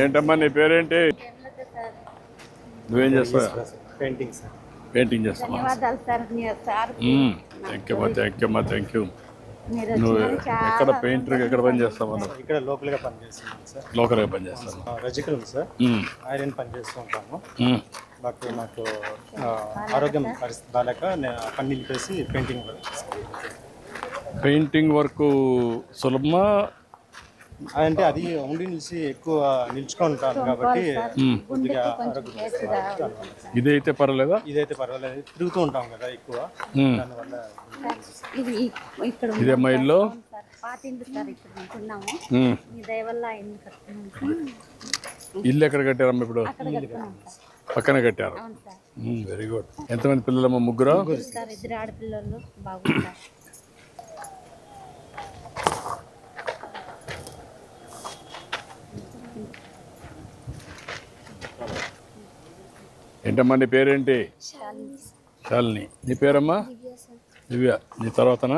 ఏంటమ్మా నీ పేరేంటి? నువ్వేం చేస్తావు? Painting sir. పెయింటింగ్ చేస్తావా? ధన్యవాదాలు సార్. థ్యాంక్ యూ అమ్మా, థ్యాంక్ యూ. నువ్వు ఎక్కడ పెయింటర్ ఎక్కడ పని చేస్తావు? ఇక్కడ లోకల్గా పని చేస్తున్నాను సార్. లోకల్గా పని చేస్తాను. రజికల్ సార్, ఐరన్ పని చేస్తూ ఉంటాము. నాకు ఆరోగ్యం పరిస్థితి బాగాలేక పని నిలిపేసి పెయింటింగ్ వర్క్ సులభమా అంటే అది ఉండి నిలిచి ఎక్కువ నిల్చుకుంటాను కాబట్టి కొద్దిగా ఇదైతే పర్వాలేదా? ఇదైతే పర్వాలేదు, తిరుగుతూ ఉంటాం కదా ఎక్కువ, దానివల్ల. ఇదే మా ఇల్లు ఇల్లు ఎక్కడ కట్టారమ్మా? ఇప్పుడు పక్కన కట్టారు. Very good. ఎంతమంది పిల్లలమ్మా? ముగ్గురు. ఇద్దరు ఆడపిల్లలు. బాగుంటారు. ఏంటమ్మా నీ పేరేంటి? శాలిని. నీ పేరమ్మా? దివ్య. నీ తర్వాతనా?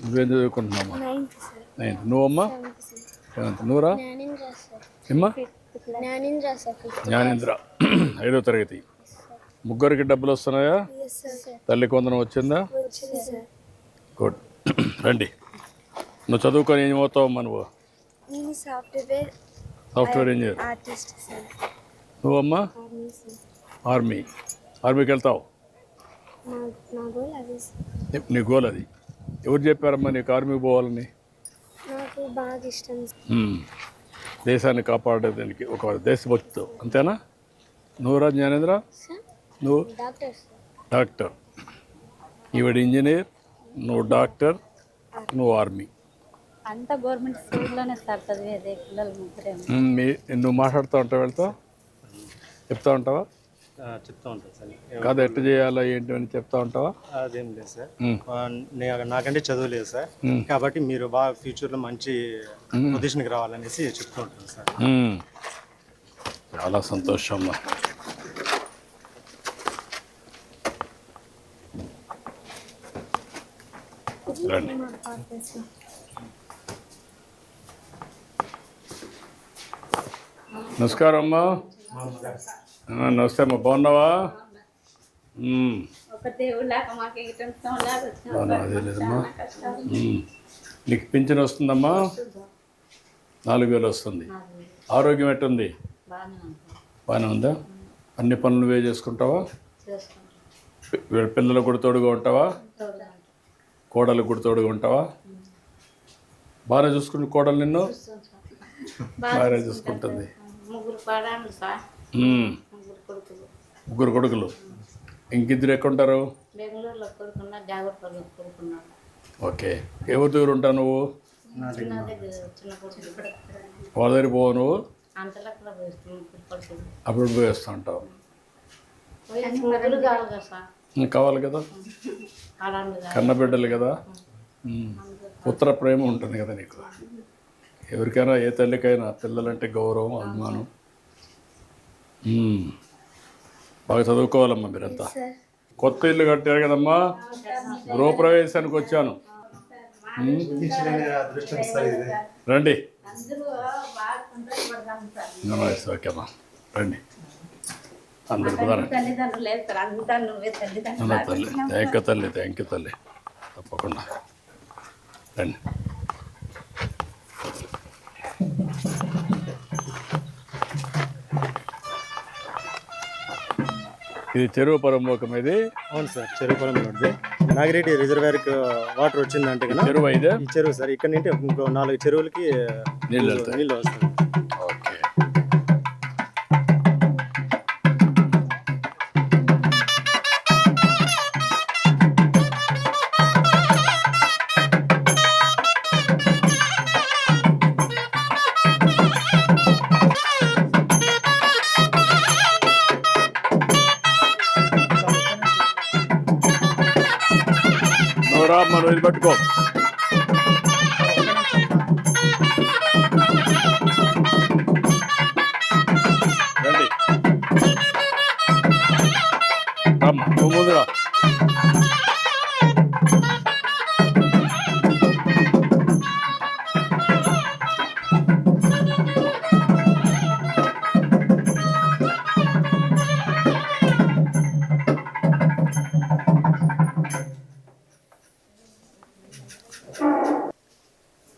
నువ్వేం చదువుకుంటున్నామ్మా? 9th. నువ్వమ్మా? 7th. నువ్వురా? ఏమ్మా? జ్ఞానేంద్ర 5వ తరగతి. ముగ్గురికి డబ్బులు వస్తున్నాయా? తల్లి కొందరం వచ్చిందా? గుడ్. రండి. నువ్వు చదువుకొని ఏం అవుతావమ్మా? నువ్వు సాఫ్ట్వేర్ ఇంజనీర్. నువ్వమ్మా? ఆర్మీకి వెళ్తావు. నీ గోల్ అది. ఎవరు చెప్పారమ్మా నీకు ఆర్మీకి పోవాలని? నాకు బాగా ఇష్టం. దేశాన్ని కాపాడేదానికి ఒక దేశభక్తితో, అంతేనా? నువ్వురా జ్ఞానేంద్ర? నువ్వు డాక్టర్. ఈవిడ ఇంజనీర్, నువ్వు డాక్టర్, నువ్వు ఆర్మీ. అంతా గవర్నమెంట్ స్కూల్లోనే సార్ చదివేది. పిల్లలు ముగ్గురే. నువ్వు మాట్లాడుతూ ఉంటావు, వెళ్తావు, చెప్తా ఉంటావా? చెప్తా ఉంటాను సార్. కాదు, ఎట్లా చేయాలా ఏంటి అని చెప్తా ఉంటావా? అదేం లేదు సార్, నాకంటే చదువు లేదు సార్, కాబట్టి మీరు బాగా ఫ్యూచర్లో మంచి పొజిషన్కి రావాలనేసి చెప్తూ ఉంటాను సార్. చాలా సంతోషం. రండి. నమస్కారం అమ్మా. నమస్తే అమ్మా, బాగున్నావా? అదే లేదమ్మా. నీకు పింఛన్ వస్తుందమ్మా? 4,000 వస్తుంది. ఆరోగ్యం ఎట్టుంది? బాగానే ఉందా? అన్ని పనులు నువ్వే చేసుకుంటావా? పిల్లలకు కూడా తోడుగా ఉంటావా? కోడలకు కూడా తోడుగా ఉంటావా? బాగానే చూసుకుంటు కోడలు నిన్ను? బాగానే చూసుకుంటుంది. ముగ్గురు కొడుకులు. ఇంకిద్దరు ఎక్కడుంటారు? ఓకే. ఎవరి దగ్గర ఉంటావు నువ్వు? వాళ్ళ దగ్గర పోవు నువ్వు? అప్పుడు పోయి వస్తూ ఉంటావు. కావాలి కదా, కన్నబిడ్డలు కదా, పుత్ర ప్రేమ ఉంటుంది కదా నీకు. ఎవరికైనా, ఏ తల్లికైనా పిల్లలంటే గౌరవం, అభిమానం. బాగా చదువుకోవాలమ్మా మీరంతా. కొత్త ఇల్లు కట్టారు కదమ్మా, గృహప్రవేశానికి వచ్చాను. రండి. ఓకేమ్మా, రండి. అందరు కుదరండి. తల్లి, థ్యాంక్ యూ తల్లి. తప్పకుండా రండి. ఇది చెరువు పరంబోకం. ఇది అవును సార్, చెరువు పరంబోకం. నాగిరెడ్డి రిజర్వాయర్కి వాటర్ వచ్చిందంటే కదా చెరువు అయితే ఈ చెరువు సార్. ఇక్కడ నుండి ఇంకో 4 చెరువులకి నీళ్ళు వస్తాయి. ఓకే. మనం ఇది పట్టుకో. రండి అమ్మ, ముందురా.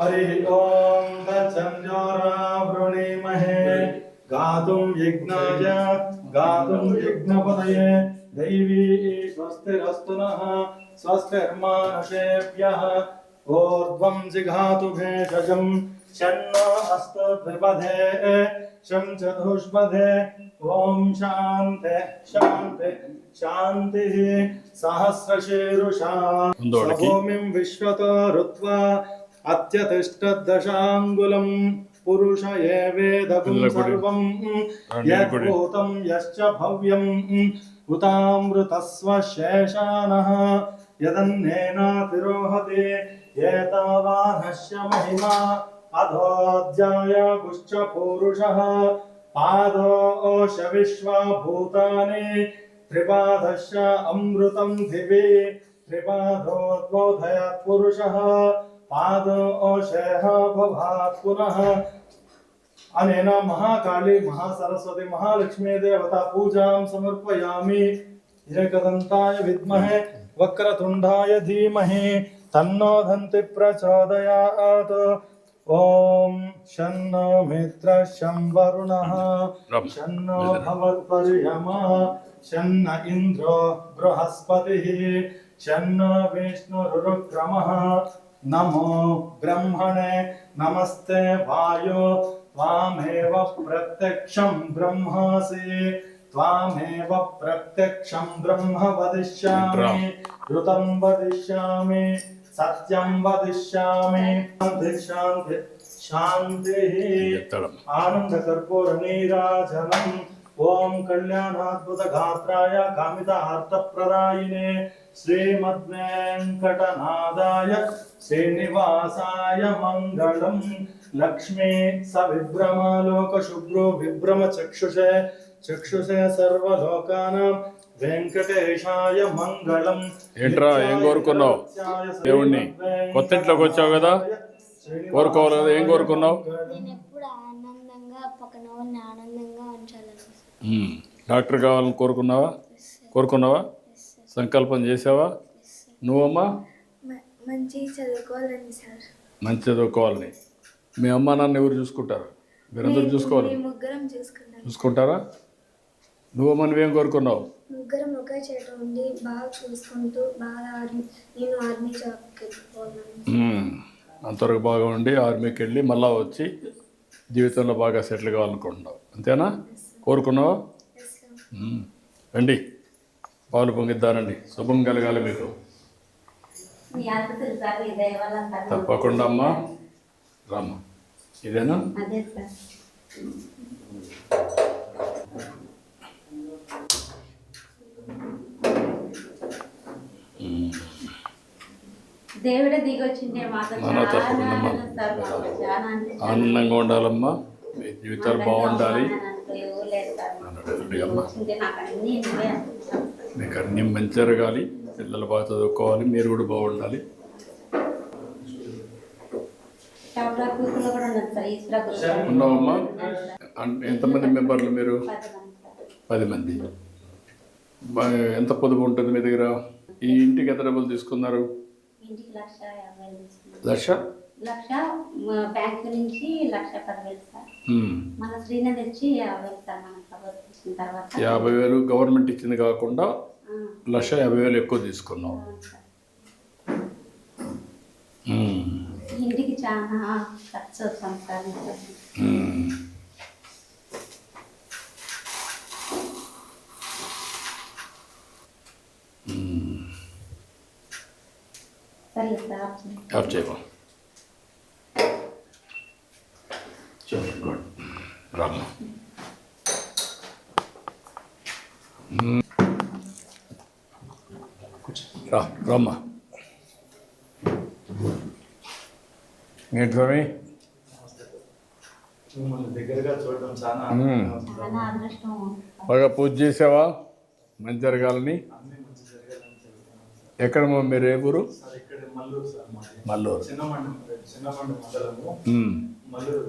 हरि ओम तत्संजोरा वृणीमहे गातुं यज्ञपतये दैवी स्वस्तिरस्तु नः स्वस्तिर्मानुषेभ्यः ऊर्ध्वं जिघातु भेषजं शन्नो अस्तु द्विपदे शं चतुष्पदे ओम शांति शांति शांतिः सहस्रशीरुषा भूमिं विश्वतो ऋत्वा अत्यतिष्ठद्दशाङ्गुलं पुरुष एवेदगुं सर्वं यद्भूतं यश्च भव्यम् उतामृतस्व शेषानः यदन्नेनातिरोहते एतावानस्य महिमा अधोऽध्याय गुश्च पूरुषः पादोश विश्वभूतानि त्रिपादश्च अमृतं दिवि त्रिपादोद्बोधयात् पुरुषः पादोशेह भवात् पुनः अनेन महाकाली महासरस्वती महालक्ष्मी देवता पूजां समर्पयामि एकदन्ताय विद्महे वक्रतुण्डाय धीमहि तन्नो दन्ति प्रचोदयात् ओम शन्नो मित्रः शं वरुणः शन्नो भवत्पर्यमा शन्न इन्द्रो बृहस्पतिः शन्नो विष्णुरुक्रमः नमो ब्रह्मणे नमस्ते वायो त्वामेव प्रत्यक्षं ब्रह्मासि त्वामेव प्रत्यक्षं ब्रह्म वदिष्यामि ऋतं वदिष्यामि सत्यं वदिष्यामि शान्ति शान्तिः आनंद कर्पूर नीराजनम् ओम कल्याणाद्भुत गात्राय कामितार्थप्रदायिने श्रीमद्वेंकटनादाय श्रीनिवासाय मंगलम् लक्ष्मी सविभ्रमालोक शुभ्रो विभ्रम चक्षुषे चक्षुषे सर्वलोकानां వెంకటేశాయ మంగళం. ఏంట్రా ఏం కోరుకున్నావు దేవుణ్ణి? కొత్త ఇంట్లోకి వచ్చావు కదా, కోరుకోవాలి కదా, ఏం కోరుకున్నావు? నేను ఎప్పుడు ఆనందంగా పక్కన వాళ్ళని ఆనందంగా ఉంచాలని. డాక్టర్ కావాలని కోరుకున్నావా? సంకల్పం చేసావా? నువ్వమ్మా? మంచి చదువుకోవాలని సార్. మంచి చదువుకోవాలని. మీ అమ్మ నాన్న ఎవరు చూసుకుంటారు? మీరందరూ చూసుకోవాలి. ముగ్గురం చూసుకుంటారా? నువ్వమ్మ నువ్వేం కోరుకున్నావు? ముగ్గురం ఒకే చోట ఉండి బాగా చూసుకుంటూ బాగా నేను ఆర్మీ జాబ్కి వెళ్ళిపోవాలని. అంతవరకు బాగా ఉండి ఆర్మీకి వెళ్ళి మళ్ళా వచ్చి జీవితంలో బాగా సెటిల్ కావాలనుకుంటున్నావు, అంతేనా? కోరుకున్నావా? రండి, పాలు పొంగిద్దానండి. శుభం కలగాలి మీకు. తప్పకుండా అమ్మా, రామ్మా. ఇదేనా? అదే సార్. దేవుడే దిగొచ్చిండే మాతో ఆనందంగా ఉండాలమ్మా, మీ జీవితాలు బాగుండాలి. మీకు అన్నీ మంచి జరగాలి, పిల్లలు బాగా చదువుకోవాలి, మీరు కూడా బాగుండాలి. ఉన్నావమ్మా? ఎంతమంది మెంబర్లు మీరు? 10 మంది. ఎంత పొదుపు ఉంటుంది మీ దగ్గర? ఈ ఇంటికి ఎంత డబ్బులు తీసుకున్నారు? లక్ష బ్యాంకు నుంచి 1,10,000 సార్. మన శ్రీనది వచ్చి 50,000 సార్. మన ప్రభుత్వం ఇచ్చిన తర్వాత 50,000 గవర్నమెంట్ ఇచ్చింది కాకుండా 1,50,000 ఎక్కువ తీసుకున్నాం. ఇంటికి చాలా ఖర్చు అవుతాం సార్. సరే సార్, ఆఫ్ చేయమా. గుడ్, రామ్మా. రామ్మా. ఏంటి స్వామి? దగ్గరగా చూడడం చాలా అదృష్టం. బాగా పూజ చేసావా మంచి జరగాలని? ఎక్కడమ్మా మీరు? ఏ ఊరు? మల్లూరు. మల్లూరు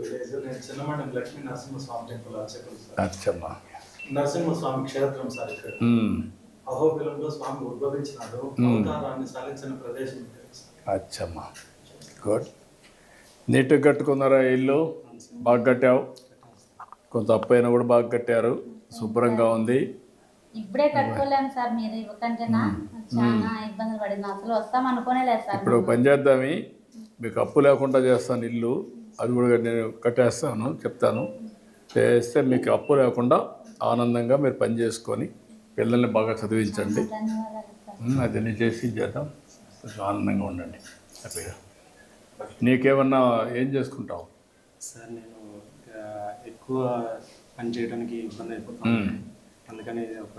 విలేజ్. నేను చిన్నమండం లక్ష్మీ నరసింహస్వామి టెంపుల్ అర్చకులు సార్. అచ్చమ్మా. నరసింహస్వామి క్షేత్రం సార్. ఇక్కడ అహోబిలంలో స్వామి ఉద్భవించినాడు, అవతారాన్ని సాధించిన ప్రదేశం. అచ్చమ్మా, గుడ్. నీట్గా కట్టుకున్నారా ఇల్లు? బాగా కట్టావు. కొంత అప్పు అయినా కూడా బాగా కట్టారు. శుభ్రంగా ఉంది. ఇప్పుడే కట్టుకోలేము సార్, మీరు ఇవ్వకంటేనా చాలా ఇబ్బందులు పడింది. అసలు వస్తాం అనుకోనే లేదు సార్. ఇప్పుడు ఒక పని చేద్దామి, మీకు అప్పు లేకుండా చేస్తాను ఇల్లు. అది కూడా నేను కట్టేస్తాను, చెప్తాను. చేస్తే మీకు అప్పు లేకుండా ఆనందంగా మీరు పని చేసుకొని పిల్లల్ని బాగా చదివించండి. ధన్యవాదాలు సార్. అది నేను చేసి చేద్దాం. కొంచెం ఆనందంగా ఉండండి, హ్యాపీగా. నీకేమన్నా ఏం చేసుకుంటావు? సార్ నేను ఎక్కువ పని చేయడానికి ఇబ్బంది అయిపోతాను. అందుకని ఒక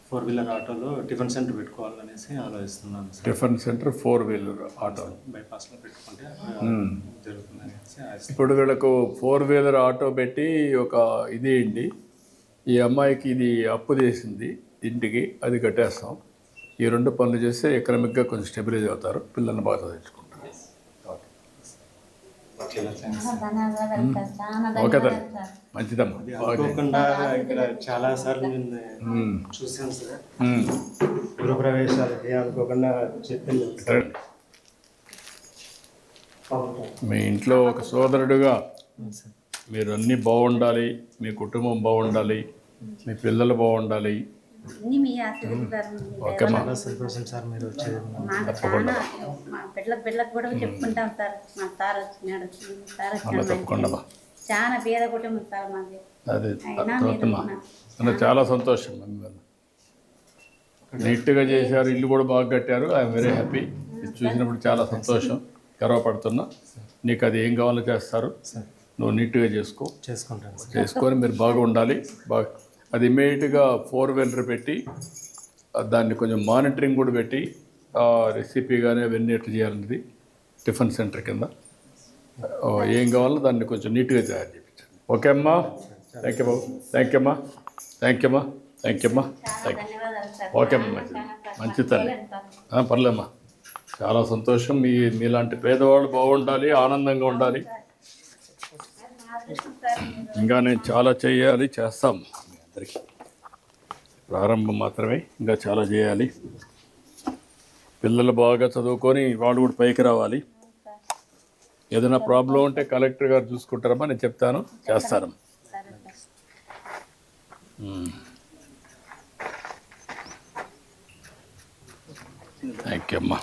4-వీలర్ ఆటోలో టిఫిన్ సెంటర్ పెట్టుకోవాలనేసి ఆలోచిస్తున్నాను సార్. టిఫిన్ సెంటర్ 4-వీలర్ ఆటో బైపాస్లో పెట్టుకుంటే జరుగుతుంది అనేసి. ఇప్పుడు వీళ్ళకు 4-వీలర్ ఆటో పెట్టి ఒక ఇది ఏంటి, ఈ అమ్మాయికి ఇది అప్పు చేసింది ఇంటికి, అది కట్టేస్తాం. ఈ 2 పనులు చేస్తే ఎకనామిక్గా కొంచెం స్టెబిలైజ్ అవుతారు, పిల్లల్ని బాగా చదివించుకుంటారు. ధన్యవాదాలు సార్, చాలా ఓకే ధన్యవాదాలు సార్. మంచిదమ్మా. అనుకోకుండా ఇక్కడ చాలా సార్లు నేను చూసాను సార్. గృహప్రవేశాలకి అనుకోకుండా చెప్పింది సరే. మీ ఇంట్లో ఒక సోదరుడుగా మీరు అన్నీ బాగుండాలి, మీ కుటుంబం బాగుండాలి, మీ పిల్లలు బాగుండాలి. అన్నీ మీ ఆశీర్వాదం. ఓకేమ్మా. చాలా సంతోషం సార్ మీరు వచ్చేది. మాకు చాలా మా బిడ్డలకు కూడా చెప్పుకుంటాం సార్. మా సార్ వచ్చినాడు, సార్ అలా వచ్చినాడు. తప్పకుండా చాలా పేద కుటుంబం సార్ మాది. అది అయినా చూస్తున్నా. మీరు అంటే చాలా సంతోషం. నీట్గా చేశారు, ఇల్లు కూడా బాగా కట్టారు. I'm very happy. ఇది చూసినప్పుడు చాలా సంతోషం, గర్వపడుతున్నా. నీకు అది ఏం కావాలో చేస్తారు, నువ్వు నీట్గా చేసుకుంటాను సార్. చేసుకొని మీరు బాగా ఉండాలి. బాగా అది ఇమీడియట్గా 4-వీలర్ పెట్టి దాన్ని కొంచెం మానిటరింగ్ కూడా పెట్టి రెసిపీ కానీ అవన్నీ ఎట్లా చేయాలన్నది టిఫిన్ సెంటర్ కింద ఏం కావాలో దాన్ని కొంచెం నీట్గా తయారు చేయించండి. ఓకే అమ్మా. Thank you Babu. Thank you అమ్మా. థ్యాంక్ యూ అమ్మా. థ్యాంక్ యూ అమ్మా. Thank you. ధన్యవాదాలు సార్. ఓకే అమ్మా. మంచి తల్లి. పర్లేమ్మా. చాలా సంతోషం. మీలాంటి పేదవాళ్ళు బాగుండాలి, ఆనందంగా ఉండాలి. ఇంకా నేను చాలా చేయాలి, చేస్తాం. మీ అందరికీ ప్రారంభం మాత్రమే, ఇంకా చాలా చేయాలి. పిల్లలు బాగా చదువుకొని వాళ్ళు కూడా పైకి రావాలి. ఏదైనా ప్రాబ్లం ఉంటే కలెక్టర్ గారు చూసుకుంటారమ్మా, నేను చెప్తాను, చేస్తాను. థ్యాంక్ యూ అమ్మా.